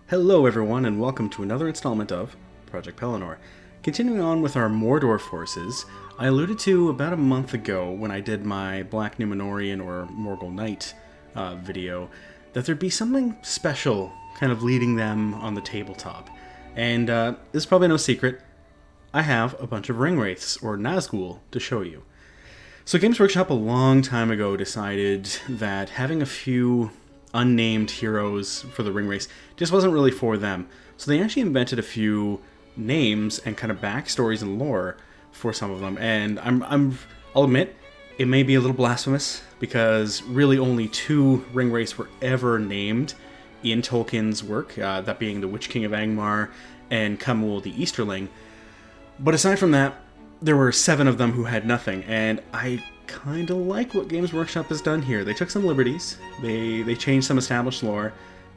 Hello everyone and welcome to another installment of Project Pelennor. Continuing on with our Mordor forces, I alluded to about a month ago when I did my Black Numenorian or Morgul Knight video that there'd be something special kind of leading them on the tabletop. And this is probably no secret, I have a bunch of Ringwraiths or Nazgul to show you. So Games Workshop a long time ago decided that having a few unnamed heroes for the Ringwraiths just wasn't really for them. So they actually invented a few names and kind of backstories and lore for some of them. And I'll admit, it may be a little blasphemous because really only two Ringwraiths were ever named in Tolkien's work, that being the Witch King of Angmar and Khamûl the Easterling. But aside from that, there were 7 of them who had nothing, and I kind of like what Games Workshop has done here. They took some liberties, they changed some established lore,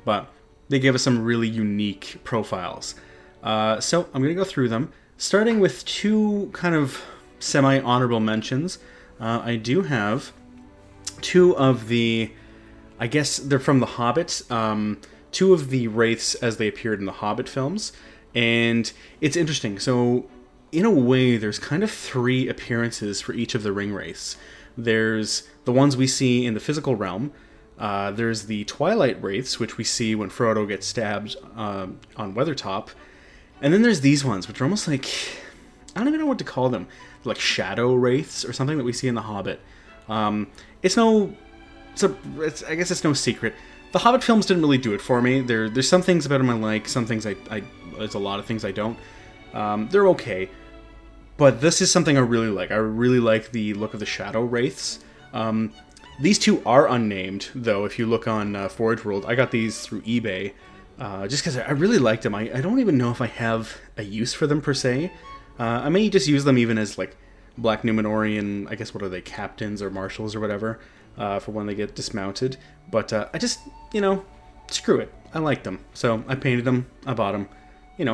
but they gave us some really unique profiles. So I'm going to go through them, starting with 2 kind of semi-honorable mentions. I do have 2 of the, I guess they're from The Hobbit, 2 of the wraiths as they appeared in the Hobbit films, and it's interesting. So in a way, there's kind of 3 appearances for each of the Ringwraiths. There's the ones we see in the physical realm. There's the Twilight Wraiths, which we see when Frodo gets stabbed on Weathertop. And then there's these ones, which are almost like, I don't even know what to call them. They're like Shadow Wraiths or something that we see in The Hobbit. I guess it's no secret. The Hobbit films didn't really do it for me. There's some things about them I like, some things there's a lot of things I don't. They're okay, but this is something I really like. I really like the look of the Shadow Wraiths. These 2 are unnamed, though, if you look on Forge World. I got these through eBay, just because I really liked them. I don't even know if I have a use for them, per se. I may just use them even as, like, Black Numenorian, I guess, what are they, captains or marshals or whatever, for when they get dismounted. But I just, screw it. I like them. So I painted them, I bought them,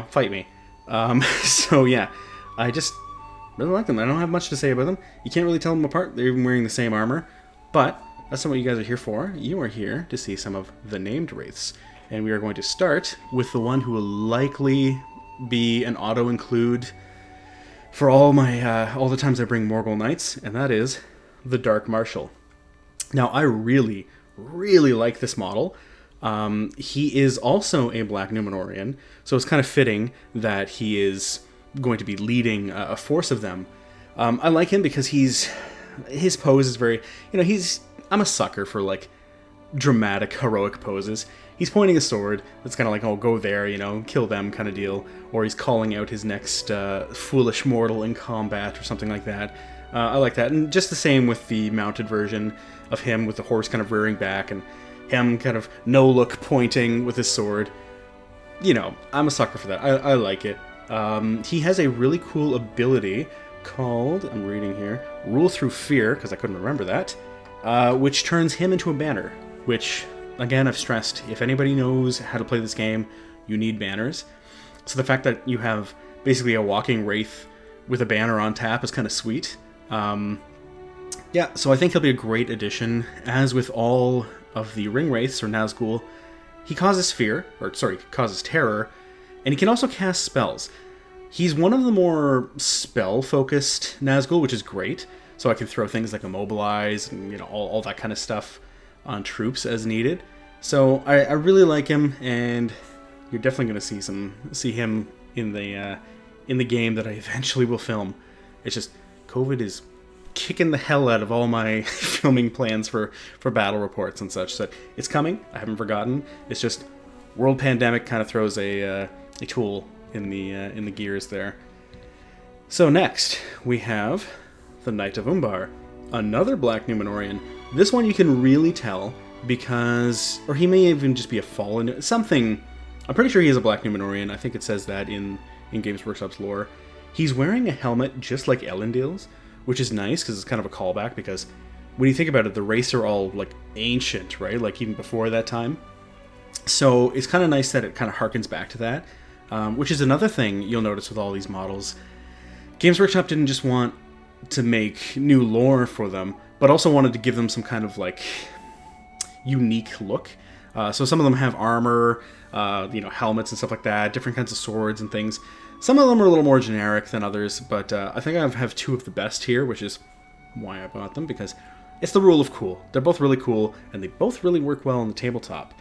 fight me. So yeah, I just really like them. I don't have much to say about them. You can't really tell them apart. They're even wearing the same armor. But that's not what you guys are here for. You are here to see some of the named wraiths. And we are going to start with the one who will likely be an auto-include for all the times I bring Morgul Knights, and that is the Dark Marshal. Now, I really, really like this model. He is also a Black Numenorian, so it's kind of fitting that he is going to be leading a force of them. I like him because his pose is very, I'm a sucker for, like, dramatic, heroic poses. He's pointing a sword that's kind of like, oh, go there, kill them kind of deal, or he's calling out his next foolish mortal in combat or something like that. I like that, and just the same with the mounted version of him with the horse kind of rearing back and him kind of no-look pointing with his sword. I'm a sucker for that. I like it. He has a really cool ability called, I'm reading here, Rule Through Fear, because I couldn't remember that, which turns him into a banner, which, again, I've stressed, if anybody knows how to play this game, you need banners. So the fact that you have basically a walking wraith with a banner on tap is kind of sweet. Yeah, so I think he'll be a great addition. As with all of the Ringwraiths, or Nazgul, he causes causes terror, and he can also cast spells. He's one of the more spell-focused Nazgul, which is great, so I can throw things like Immobilize and all that kind of stuff on troops as needed. So I really like him, and you're definitely going to see him in the game that I eventually will film. It's just COVID is kicking the hell out of all my filming plans for battle reports and such. So it's coming. I haven't forgotten. It's just world pandemic kind of throws a tool in the gears there. So next we have the Knight of Umbar, another Black Numenorian. This one you can really tell because, or he may even just be a fallen something. I'm pretty sure he is a Black Numenorian. I think it says that in Games Workshop's lore. He's wearing a helmet just like Elendil's, which is nice because it's kind of a callback, because when you think about it, the wraiths are all, like, ancient, right? Like, even before that time. So it's kind of nice that it kind of harkens back to that, which is another thing you'll notice with all these models. Games Workshop didn't just want to make new lore for them, but also wanted to give them some kind of, like, unique look. So some of them have armor, helmets and stuff like that, different kinds of swords and things. Some of them are a little more generic than others, but I think I have two of the best here, which is why I bought them, because it's the rule of cool. They're both really cool, and they both really work well on the tabletop.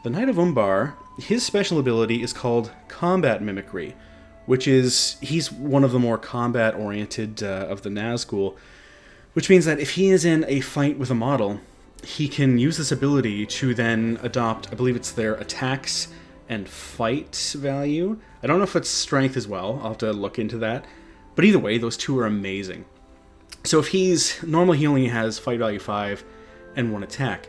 The Knight of Umbar, his special ability is called Combat Mimicry, which is, he's one of the more combat-oriented of the Nazgul, which means that if he is in a fight with a model, he can use this ability to then adopt, I believe it's their attacks and fight value. I don't know if it's strength as well, I'll have to look into that. But either way, those two are amazing. So if normally he only has fight value 5 and 1 attack.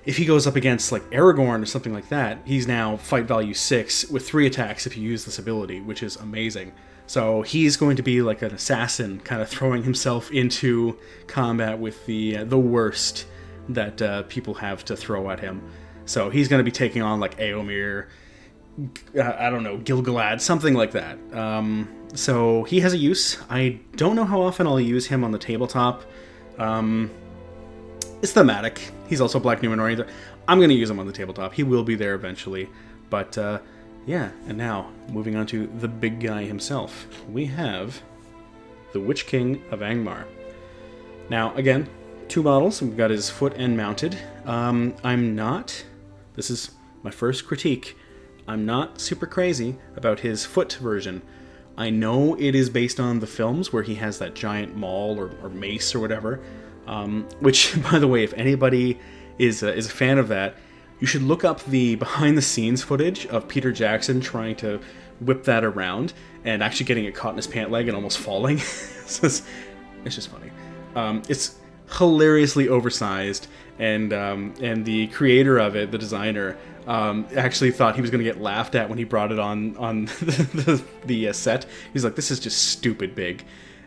If he goes up against like Aragorn or something like that, he's now fight value 6 with 3 attacks if you use this ability, which is amazing. So he's going to be like an assassin, kind of throwing himself into combat with the worst that people have to throw at him. So he's going to be taking on like Éomer, I don't know, Gil-galad, something like that. So he has a use. I don't know how often I'll use him on the tabletop. It's thematic. He's also Black Numenor. I'm going to use him on the tabletop. He will be there eventually. But yeah, and now moving on to the big guy himself. We have the Witch King of Angmar. Now, again, 2 models. We've got his foot and mounted. This is my first critique. I'm not super crazy about his foot version. I know it is based on the films where he has that giant maul or mace or whatever, which, by the way, if anybody is a fan of that, you should look up the behind-the-scenes footage of Peter Jackson trying to whip that around and actually getting it caught in his pant leg and almost falling. So it's just funny. It's hilariously oversized, and the creator of it, the designer, actually thought he was going to get laughed at when he brought it on the set. He's like, this is just stupid big.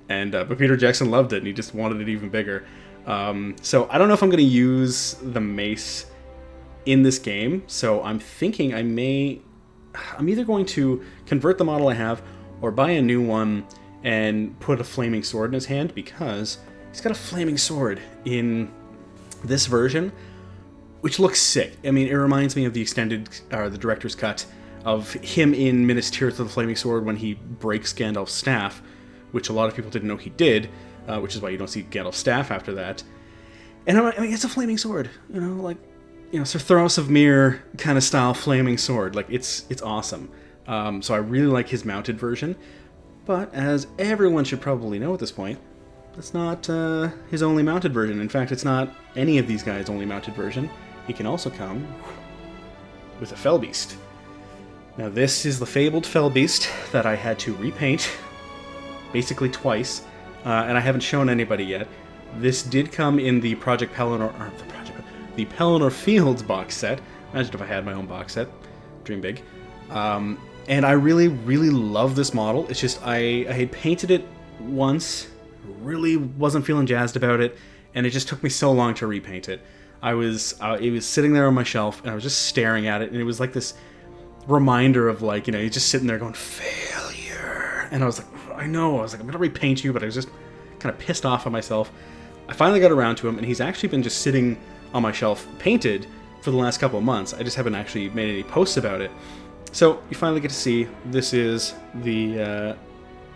And but Peter Jackson loved it, and he just wanted it even bigger. So I don't know if I'm going to use the mace in this game, so I'm thinking I'm either going to convert the model I have or buy a new one and put a flaming sword in his hand, because he's got a flaming sword in this version, which looks sick. I mean, it reminds me of the the director's cut of him in Minas Tirith with the flaming sword when he breaks Gandalf's staff, which a lot of people didn't know he did, which is why you don't see Gandalf's staff after that. And I mean, it's a flaming sword, Sir Thoros of Myr kind of style flaming sword. Like, it's awesome. So I really like his mounted version, but as everyone should probably know at this point, that's not his only mounted version. In fact, it's not any of these guys' only mounted version. He can also come with a Fel Beast. Now, this is the fabled Fel Beast that I had to repaint basically twice, and I haven't shown anybody yet. This did come in the Project Pelennor, the Pelennor Fields box set. Imagine if I had my own box set. Dream big. And I really, really love this model. It's just I had painted it once, really wasn't feeling jazzed about it, and it just took me so long to repaint it. It was sitting there on my shelf, and I was just staring at it, and it was like this reminder of, like, you're just sitting there going, failure. And I was like, I'm going to repaint you, but I was just kind of pissed off at myself. I finally got around to him, and he's actually been just sitting on my shelf painted for the last couple of months. I just haven't actually made any posts about it. So you finally get to see, this is the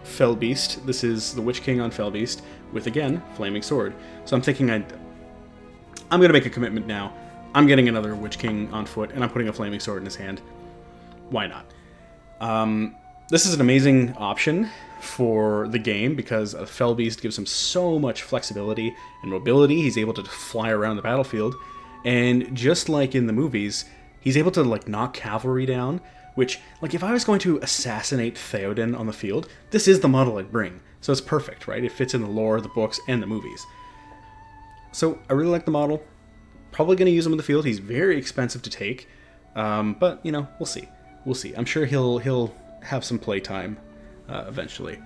Fel Beast. This is the Witch King on Fel Beast with, again, flaming sword. So I'm thinking I'm going to make a commitment now. I'm getting another Witch King on foot, and I'm putting a flaming sword in his hand. Why not? This is an amazing option for the game because a Fel Beast gives him so much flexibility and mobility. He's able to fly around the battlefield, and just like in the movies, he's able to knock cavalry down, which, if I was going to assassinate Theoden on the field, this is the model I'd bring. So it's perfect, right? It fits in the lore, the books, and the movies. So I really like the model. Probably going to use him in the field. He's very expensive to take, but we'll see. We'll see. I'm sure he'll have some playtime eventually.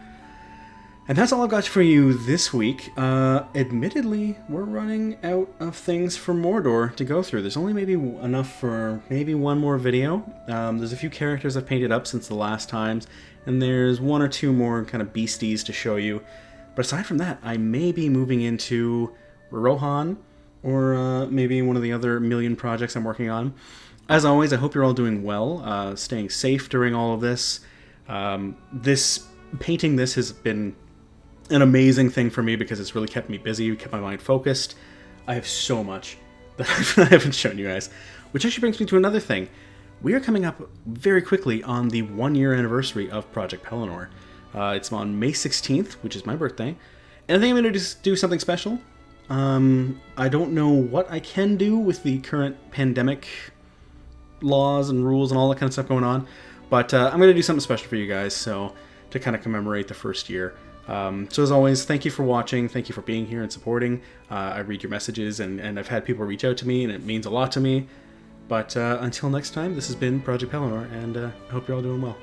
And that's all I've got for you this week. Admittedly, we're running out of things for Mordor to go through. There's only maybe enough for maybe one more video. There's a few characters I've painted up since the last times, and there's one or two more kind of beasties to show you. But aside from that, I may be moving into Rohan or maybe one of the other million projects I'm working on. As always, I hope you're all doing well, staying safe during all of this. Painting this has been an amazing thing for me because it's really kept me busy, kept my mind focused. I have so much that I haven't shown you guys. Which actually brings me to another thing. We are coming up very quickly on the 1-year anniversary of Project Pelennor. It's on May 16th, which is my birthday. And I think I'm going to do something special. I don't know what I can do with the current pandemic laws and rules and all that kind of stuff going on. But I'm going to do something special for you guys, so to kind of commemorate the first year. So as always, thank you for watching. Thank you for being here and supporting. I read your messages, and I've had people reach out to me, and it means a lot to me. But until next time, this has been Project Pelennor, and I hope you're all doing well.